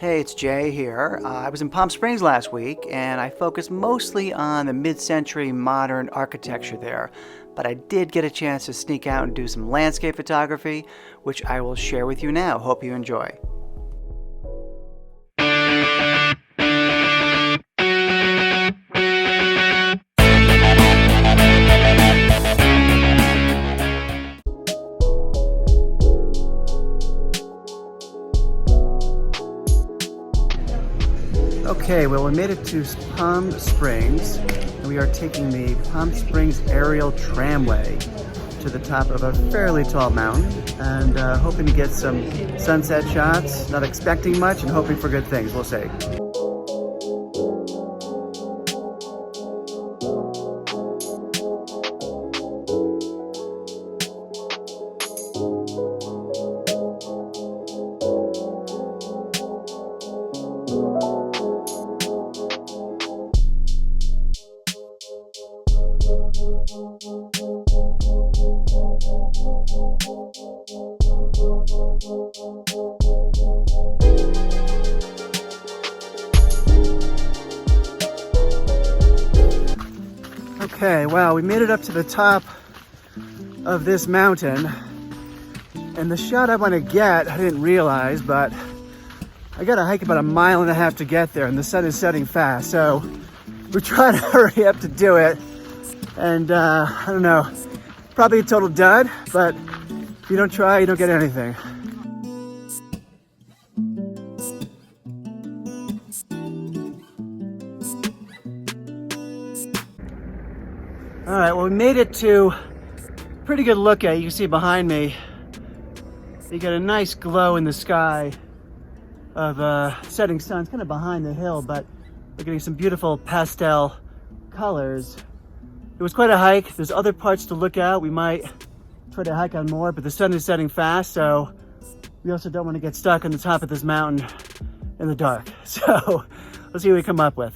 Hey, it's Jay here. I was in Palm Springs last week and I focused mostly on the mid-century modern architecture there. But I did get a chance to sneak out and do some landscape photography, which I will share with you now. Hope you enjoy. Okay, well, we made it to Palm Springs, and we are taking the Palm Springs aerial tramway to the top of a fairly tall mountain, and hoping to get some sunset shots. Not expecting much and hoping for good things, we'll see. Okay, wow, we made it up to the top of this mountain, and the shot I want to get, I didn't realize, but I got to hike about 1.5 miles to get there, and the sun is setting fast, so we're trying to hurry up to do it, and I don't know, probably a total dud, but if you don't try, you don't get anything. All right, well, we made it to a pretty good look at it. You can see behind me, you got a nice glow in the sky of setting sun. It's kind of behind the hill, but we're getting some beautiful pastel colors. It was quite a hike. There's other parts to look at. We might try to hike on more, but the sun is setting fast, so we also don't want to get stuck on the top of this mountain in the dark. So let's see what we come up with.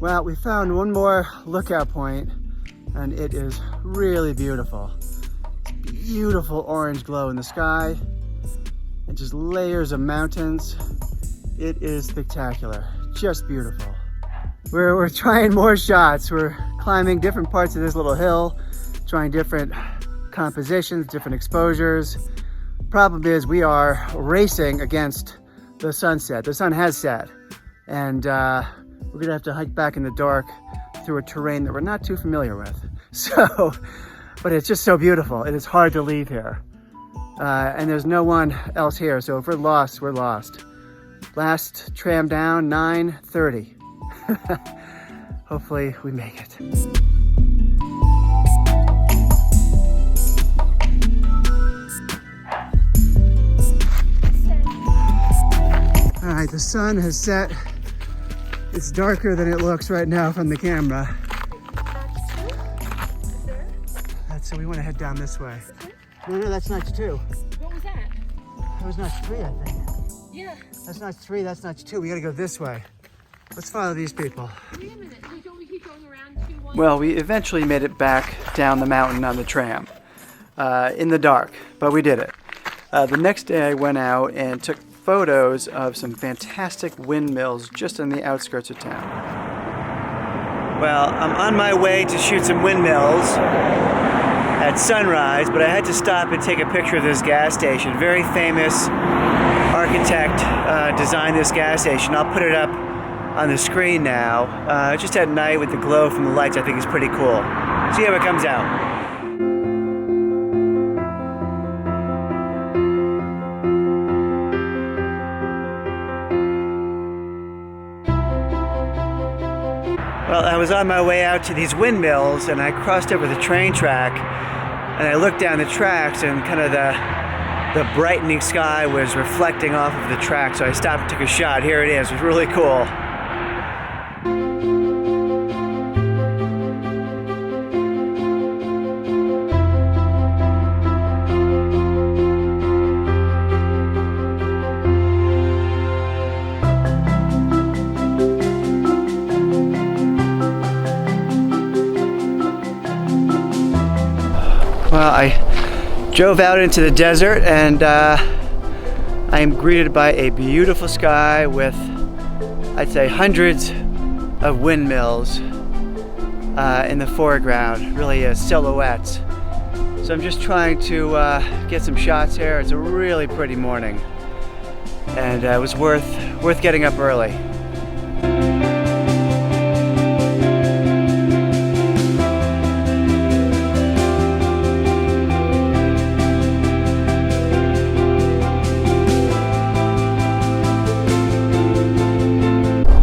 Well, we found one more lookout point, and it is really beautiful. Beautiful orange glow in the sky, and just layers of mountains. It is spectacular, just beautiful. We're trying more shots. We're climbing different parts of this little hill, trying different compositions, different exposures. Problem is, we are racing against the sunset. The sun has set, and we're gonna have to hike back in the dark through a terrain that we're not too familiar with. So, but it's just so beautiful. It is hard to leave here. And there's no one else here, so if we're lost, we're lost. Last tram down, 9:30. Hopefully we make it. All right, the sun has set. It's darker than it looks right now from the camera. So we want to head down this way. No, that's notch 2. What was that? That was notch 3, I think. Yeah. That's notch 3, that's notch 2. We gotta go this way. Let's follow these people. Wait a minute, don't we keep going around 2-1? Well, we eventually made it back down the mountain on the tram in the dark, but we did it. The next day I went out and took photos of some fantastic windmills just on the outskirts of town. Well, I'm on my way to shoot some windmills at sunrise, but I had to stop and take a picture of this gas station. Very famous architect designed this gas station. I'll put it up on the screen now. Just at night with the glow from the lights, I think is pretty cool. See how it comes out. Well, I was on my way out to these windmills, and I crossed over the train track, and I looked down the tracks, and kind of the brightening sky was reflecting off of the track, so I stopped and took a shot. Here it is. It was really cool. Well, I drove out into the desert and I am greeted by a beautiful sky with, I'd say, hundreds of windmills in the foreground, really silhouettes. So I'm just trying to get some shots here. It's a really pretty morning, and it was worth getting up early.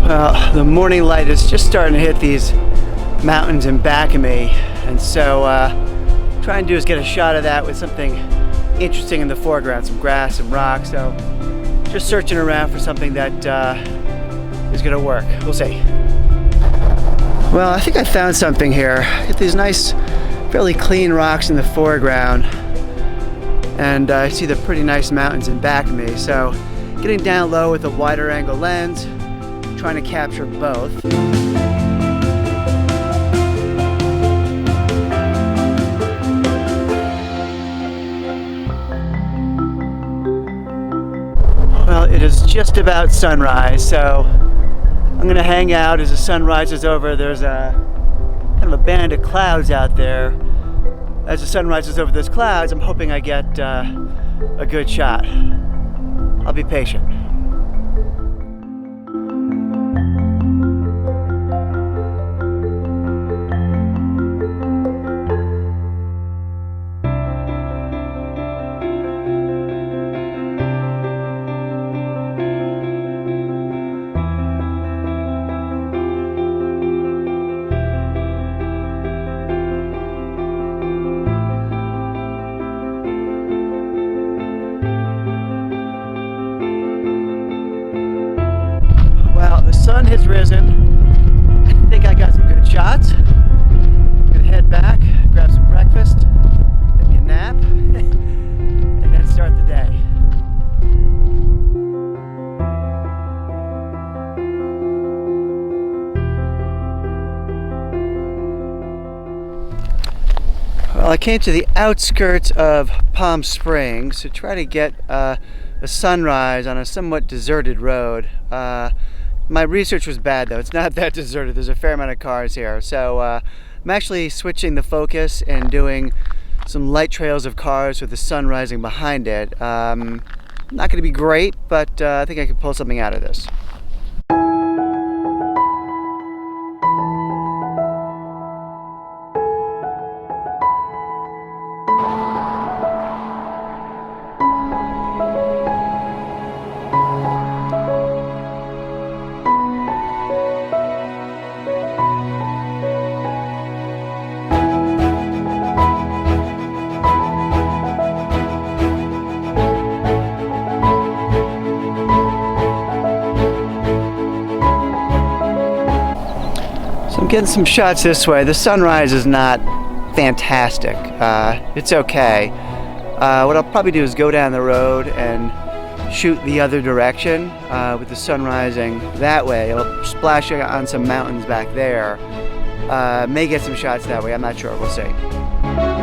Well, the morning light is just starting to hit these mountains in back of me, and so trying to do is get a shot of that with something interesting in the foreground, some grass, some rocks. So just searching around for something that is going to work. We'll see. Well, I think I found something here. Get these nice, fairly clean rocks in the foreground, and I see the pretty nice mountains in back of me. So getting down low with a wider angle lens, trying to capture both. Well, it is just about sunrise, so I'm going to hang out as the sun rises over. There's a kind of a band of clouds out there. As the sun rises over those clouds, I'm hoping I get a good shot. I'll be patient. The sun has risen. I think I got some good shots. I'm gonna head back, grab some breakfast, maybe a nap, and then start the day. Well, I came to the outskirts of Palm Springs to try to get a sunrise on a somewhat deserted road. My research was bad though. It's not that deserted. There's a fair amount of cars here. So I'm actually switching the focus and doing some light trails of cars with the sun rising behind it. Not going to be great, but I think I can pull something out of this. I'm getting some shots this way. The sunrise is not fantastic. It's okay. What I'll probably do is go down the road and shoot the other direction with the sun rising that way. It'll splash on some mountains back there. May get some shots that way. I'm not sure. We'll see.